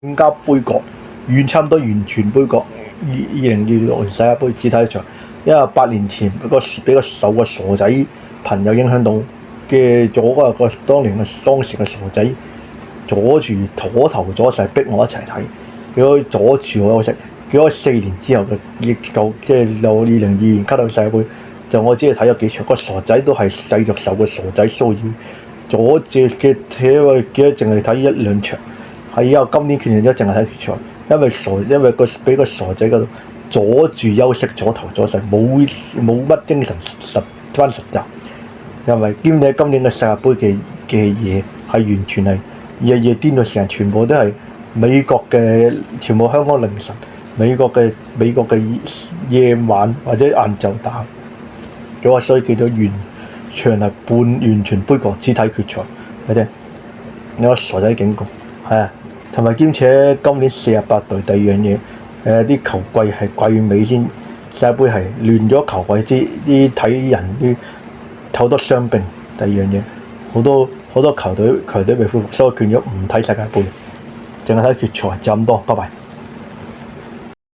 更加杯葛，差唔多完全杯葛2026年世界盃只睇一場，因為8年前俾個受個傻仔朋友影響到嘅咗個當時嘅傻仔阻頭阻勢逼我一齊睇，結果阻住我休息，結果4年之後亦就即係到2022年卡塔爾世界盃，就我只係睇咗幾場，個傻仔都係繼續受個傻仔騷擾，阻住嘅睇淨係睇1-2場。係啊，今年決定咗淨係睇決賽，因為俾個傻仔嗰度阻住休息，阻頭阻勢，冇乜精神實習。因為今年嘅世界盃嘅嘢係完全係夜顛到時間，全部都係美國嘅，全部香港凌晨，美國嘅夜晚或者晏晝打，所以叫做完全杯葛，只睇決賽，係啫。有個傻仔警告，係啊。同埋兼且今年48隊，第二樣嘢，啲球季係季尾先，世界盃係亂咗球季啲睇人啲好多傷病。第二樣嘢，好多球隊未恢復，所以決咗唔睇世界盃，淨係睇決賽就咁多。拜拜。